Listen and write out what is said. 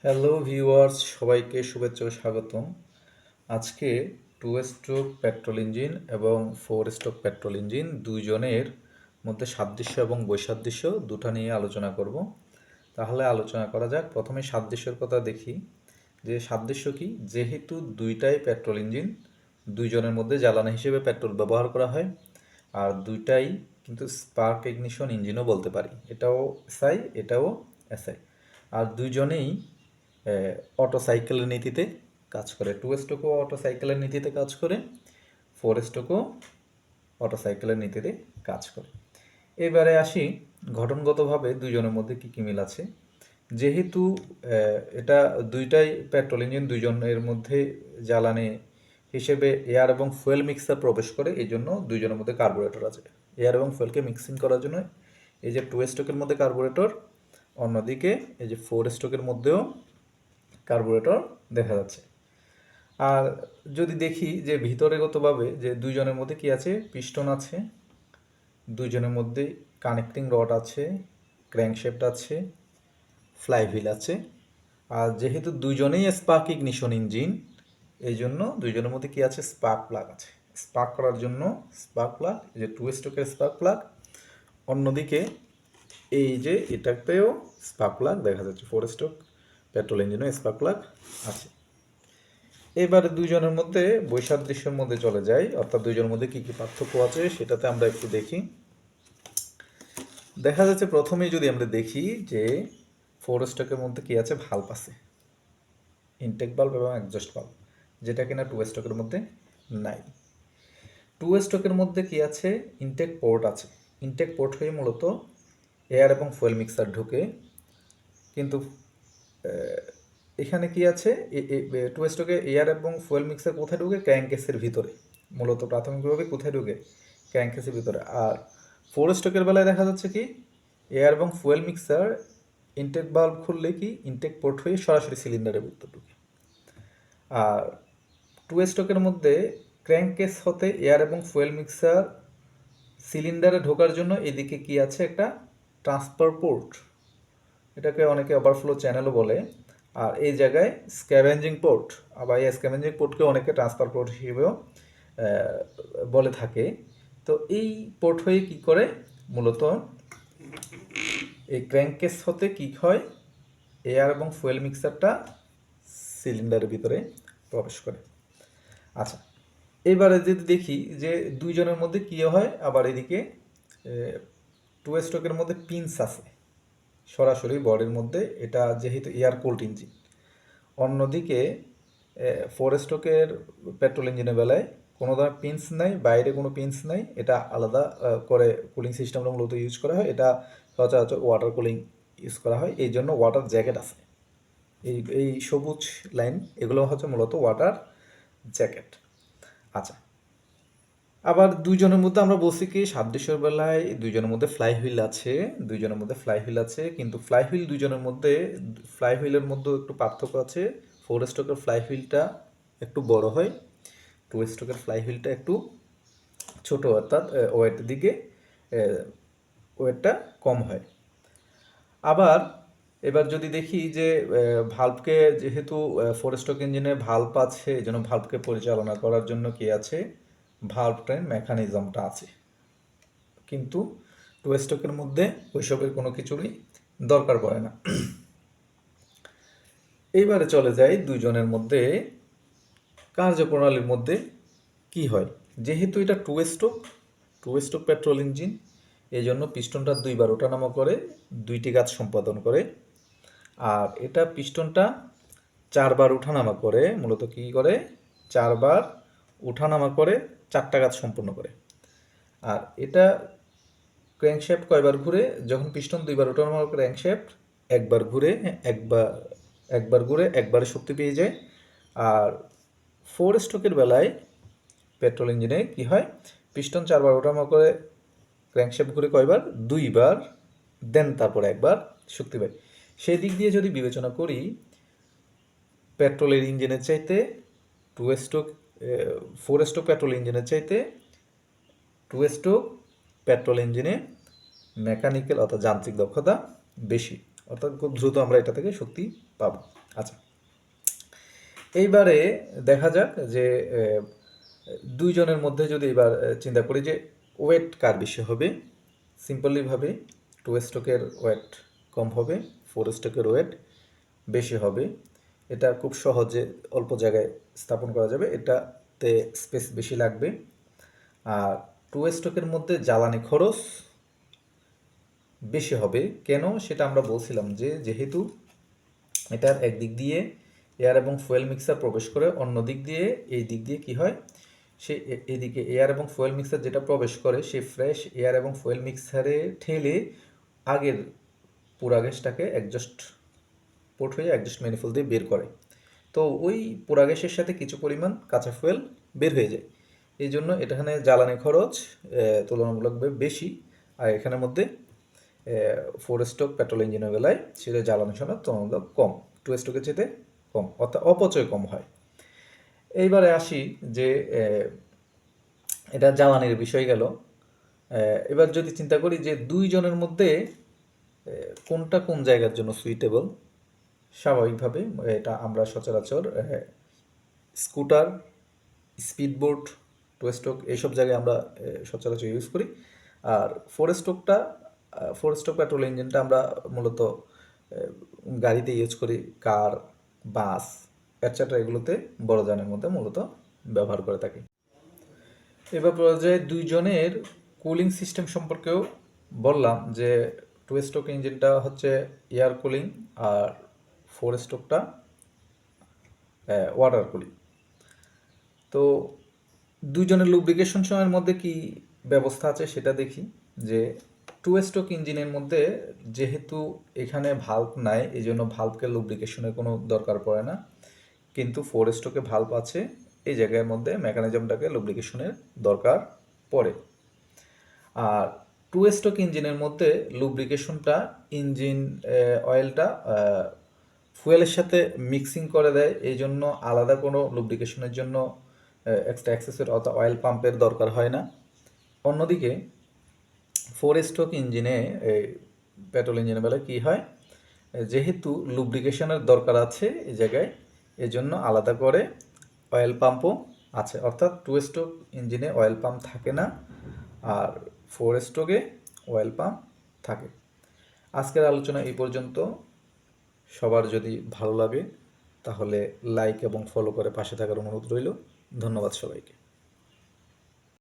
Hello viewers, সবাইকে শুভেচ্ছা ও স্বাগতম। আজকে টু স্ট্রোক পেট্রোল ইঞ্জিন এবং ফোর স্ট্রোক পেট্রোল ইঞ্জিন দুইজনের মধ্যে সাদৃশ্য এবং বৈসাদৃশ্য দুটো নিয়ে আলোচনা করব। তাহলে আলোচনা করা যাক। প্রথমে সাদৃশ্যের কথা দেখি যে সাদৃশ্য কি। যেহেতু দুইটাই পেট্রোল ইঞ্জিন, দুইজনের মধ্যে জ্বালানি হিসেবে পেট্রোল ব্যবহার করা হয়, আর দুইটাই কিন্তু স্পার্ক ইগনিশন ইঞ্জিনও বলতে পারি। এটাও এসআই, এটাও এসআই। আর দুইজনেই অটো সাইকেলের নীতিতে কাজ করে। টু স্ট্রোকও অটো সাইকেলের নীতিতে কাজ করে, ফোর স্ট্রোকও অটো সাইকেলের নীতিতে কাজ করে। এবারে আসি গঠনগতভাবে দুইজনের মধ্যে কী কী মিল আছে। যেহেতু এটা দুইটাই পেট্রোল ইঞ্জিন, দুইজনের মধ্যে জ্বালানি হিসেবে এয়ার এবং ফুয়েল মিক্সার প্রবেশ করে, এই জন্য দুইজনের মধ্যে কার্বোরেটর আছে। এয়ার এবং ফুয়েলকে মিক্সিং করার জন্য এই যে টু স্ট্রোকের মধ্যে কার্বোরেটর, অন্যদিকে এই যে ফোর স্ট্রোকের মধ্যেও কার্বোরেটর দেখা যাচ্ছে। আর যদি দেখি যে ভিতরেগতভাবে যে দুইজনের মধ্যে কি আছে, পিস্টন আছে, দুইজনের মধ্যে কানেক্টিং রড আছে, ক্র্যাঙ্কশ্যাফট আছে, ফ্লাইহুইল আছে। আর যেহেতু দুইজনেই স্পার্ক ইগনিশন ইঞ্জিন, এই জন্য দুইজনের মধ্যে কি আছে, স্পার্ক প্লাগ আছে। স্পার্ক করার জন্য স্পার্ক প্লাগ, এই যে টু স্ট্রোকের স্পার্ক প্লাগ, অন্যদিকে এই যে এটাতেও স্পার্ক প্লাগ দেখা যাচ্ছে। ফোর স্ট্রোক পেট্রোল ইঞ্জিনও স্পার্ক প্লাগ আছে। এবারে দুইজনের মধ্যে বৈসাদৃশ্যের মধ্যে চলে যাই, অর্থাৎ দুইজনের মধ্যে কী কী পার্থক্য আছে সেটাতে আমরা একটু দেখি। দেখা যাচ্ছে প্রথমেই যদি আমরা দেখি যে ফোর স্ট্রোকের মধ্যে কি আছে, ভাল্ব আছে, ইনটেক বাল্ব এবং এক্সজস্ট বাল্ব, যেটা কিনা টু স্ট্রোকের মধ্যে নাই। টু স্ট্রোকের মধ্যে কি আছে, ইনটেক পোর্ট আছে। ইনটেক পোর্ট হয়ে মূলত এয়ার এবং ফুয়েল মিক্সার ঢুকে। কিন্তু এখানে কি আছে, টু স্ট্রোকে এয়ার এবং ফুয়েল মিক্সার কোথায় ঢুকে, ক্র্যাঙ্কেসের ভিতরে। মূলত প্রাথমিকভাবে কোথায় ঢুকে, ক্র্যাঙ্কেসের ভিতরে। আর ফোর স্ট্রোকের বেলায় দেখা যাচ্ছে কি, এয়ার এবং ফুয়েল মিক্সার ইনটেক বাল্ব খুললে কি ইনটেক পোর্ট হয়ে সরাসরি সিলিন্ডারের ভিতর ঢুকে। আর টু স্ট্রোকের মধ্যে ক্র্যাঙ্কেস হতে এয়ার এবং ফুয়েল মিক্সার সিলিন্ডারে ঢোকার জন্য এদিকে কি আছে, একটা ট্রান্সফার পোর্ট, এটাকে অনেকে ওভারফ্লো চ্যানেলও বলে। আর এই জায়গায় স্ক্যাভেঞ্জিং পোর্ট, আবার এই স্ক্যাভেঞ্জিং পোর্টকে অনেকে ট্রান্সফার পোর্ট হিসেবেও বলে থাকে। তো এই পোর্ট হয়ে কি করে, মূলত এই ক্র্যাঙ্কেস হতে কি হয়, এয়ার এবং ফুয়েল মিক্সারটা সিলিন্ডারের ভিতরে প্রবেশ করে। আচ্ছা, এবারে যদি দেখি যে দুইজনের মধ্যে কী হয়, আবার এদিকে টু স্ট্রোকের মধ্যে পিনস আছে সরাসরি বডির মধ্যে, এটা যেহেতু এয়ার কুলড ইঞ্জিন। অন্যদিকে ফোর স্ট্রোকের পেট্রোল ইঞ্জিনের বেলায় কোনো ধরনের পিনস নাই, বাইরে কোনো পিনস নাই, এটা আলাদা করে কুলিং সিস্টেমটা মূলত ইউজ করা হয়। এটা সচরাচর ওয়াটার কুলিং ইউজ করা হয়, এই জন্য ওয়াটার জ্যাকেট আছে। এই এই সবুজ লাইন এগুলো হচ্ছে মূলত ওয়াটার জ্যাকেট। আচ্ছা, আবার দুইজনের মধ্যে আমরা বলছি কি, সাদৃশ্যের বেলায় দুইজনের মধ্যে ফ্লাই হুইল আছে, দুইজনের মধ্যে ফ্লাই হুইল আছে। কিন্তু ফ্লাই হুইল দুইজনের মধ্যে, ফ্লাই হুইলের মধ্যেও একটু পার্থক্য আছে। ফোর স্ট্রোকের ফ্লাই হুইলটা একটু বড় হয়, টু স্ট্রোকের ফ্লাই হুইলটা একটু ছোট, অর্থাৎ ওয়েটের দিকে ওয়েটটা কম হয়। আবার এবার যদি দেখি যে ভাল্বকে, যেহেতু ফোর স্ট্রোক ইঞ্জিনে ভাল্ব আছে, এই জন্য ভাল্বকে পরিচালনা করার জন্য কি আছে, ভাল্ব ট্রেন মেকানিজমটা আছে। কিন্তু টু স্ট্রোকের মধ্যে ওইসবের কোনো কিছুরই দরকার পড়ে না। এইবারে চলে যাই দুইজনের মধ্যে কার্যপ্রণালীর মধ্যে কি হয়। যেহেতু এটা টু স্ট্রোক পেট্রোল ইঞ্জিন, এই জন্য পিস্টনটা দুইবার ওঠানামা করে, দুইটি কাজ সম্পাদন করে। আর এটা পিস্টনটা চারবার উঠানামা করে, মূলত কি করে, চারবার উঠানামা করে চারটা কাজ সম্পূর্ণ করে। আর এটা ক্র্যাঙ্কশ্যাফট কয়বার ঘুরে, যখন পিস্টন দুইবার ওঠানামা করে ক্র্যাঙ্কশ্যাফট একবার ঘুরে, একবার ঘুরে একবারে শক্তি পেয়ে যায়। আর ফোর স্ট্রোকের বেলায় পেট্রোল ইঞ্জিনে কি হয়, পিস্টন চারবার ওঠানামা করে, ক্র্যাঙ্কশ্যাফট ঘুরে কয়বার, দুইবার, দেন তারপরে একবার শক্তি পায়। সেই দিক দিয়ে যদি বিবেচনা করি, পেট্রোলের ইঞ্জিনের চাইতে two stroke, four stroke petrol ইঞ্জিনের চাইতে টু স্ট্রোক পেট্রোল ইঞ্জিনে মেকানিক্যাল অর্থাৎ যান্ত্রিক দক্ষতা বেশি, অর্থাৎ খুব দ্রুত আমরা এটা থেকে শক্তি পাব। আচ্ছা, এইবারে দেখা যাক যে দুইজনের মধ্যে যদি এবার চিন্তা করি যে ওয়েট কার বেশি হবে। সিম্পলিভাবে টু স্ট্রোকের ওয়েট কম হবে, ফোর স্ট্রোকের ওয়েট বেশি হবে। এটা খুব সহজে অল্প জায়গায় স্থাপন করা যাবে, এটাতে স্পেস বেশি লাগবে। আর টু স্ট্রোকের মধ্যে জ্বালানি খরচ বেশি হবে কেন সেটা আমরা বলছিলাম যে যেহেতু এটার একদিক দিয়ে এয়ার এবং ফুয়েল মিক্সার প্রবেশ করে, অন্য দিক দিয়ে এই দিক দিয়ে কি হয়, সে এদিকে এয়ার এবং ফুয়েল মিক্সার যেটা প্রবেশ করে সে ফ্রেশ এয়ার এবং ফুয়েল মিক্সারে ঠেলে আগের পুরা গ্যাসটাকে অ্যাডজাস্ট পোর্ট হয়ে অ্যাডজাস্ট ম্যানিফোল্ড দিয়ে বের করে। তো ওই পোড়া গ্যাসের সাথে কিছু পরিমাণ কাঁচা ফুয়েল বের হয়ে যায়, এই জন্য এখানে জ্বালানি খরচ তুলনামূলকভাবে বেশি। আর এখানের মধ্যে ফোর স্ট্রোক পেট্রোল ইঞ্জিনের বেলায় সেটা জ্বালানি খরচ তুলনামূলক কম, টু স্ট্রোকের চেয়ে কম, অর্থাৎ অপচয় কম হয়। এইবারে আসি যে এটা জ্বালানির বিষয় গেল। এবার যদি চিন্তা করি যে দুইজনের মধ্যে কোনটা কোন জায়গার জন্য সুইটেবল, স্বাভাবিকভাবে এটা আমরা সচরাচর স্কুটার, স্পিডবোট, টু স্ট্রোক এইসব জায়গায় আমরা সচরাচর ইউজ করি। আর ফোর স্ট্রোক পেট্রোল ইঞ্জিনটা আমরা মূলত গাড়িতে ইউজ করি, কার, বাস এটসেট্রা এগুলোতে বড় যানের মধ্যে মূলত ব্যবহার করে থাকি। এবার পর্যায়ে দুইজনের কুলিং সিস্টেম সম্পর্কেও বললাম যে টু স্ট্রোক ইঞ্জিনটা হচ্ছে এয়ার কুলিং আর ফোর স্ট্রোকটা ওয়াটার কুলিং। তো দুইজনের লুব্রিকেশন সময়ের মধ্যে কি ব্যবস্থা আছে সেটা দেখি। যে টু স্ট্রোক ইঞ্জিনের মধ্যে যেহেতু এখানে ভাল্ব নাই, এই জন্য ভাল্বকে লুব্রিকেশনের কোনো দরকার পড়ে না, কিন্তু ফোর স্ট্রোকে ভাল্ব আছে, এই জায়গার মধ্যে মেকানিজমটাকে লুব্রিকেশনের দরকার পড়ে। আর টু স্ট্রোক ইঞ্জিনের মধ্যে লুব্রিকেশনটা ইঞ্জিন অয়েলটা ফুয়েলের সাথে মিক্সিং করে দেয়, এই জন্য আলাদা কোনো লুব্রিকেশনের জন্য এক্সট্রা অ্যাক্সেসরি অর্থাৎ অয়েল পাম্পের দরকার হয় না। অন্যদিকে ফোর স্ট্রোক ইঞ্জিনে পেট্রোল ইঞ্জিনের বেলায় কী হয়, যেহেতু লুব্রিকেশনের দরকার আছে এই জায়গায়, এজন্য আলাদা করে অয়েল পাম্পও আছে, অর্থাৎ টু স্ট্রোক ইঞ্জিনে অয়েল পাম্প থাকে না আর ফোর স্ট্রোকে অয়েল পাম্প থাকে। আজকের আলোচনা এই পর্যন্ত। সবার যদি ভালো লাগে তাহলে লাইক এবং ফলো করে পাশে থাকার অনুরোধ রইল। ধন্যবাদ সবাইকে।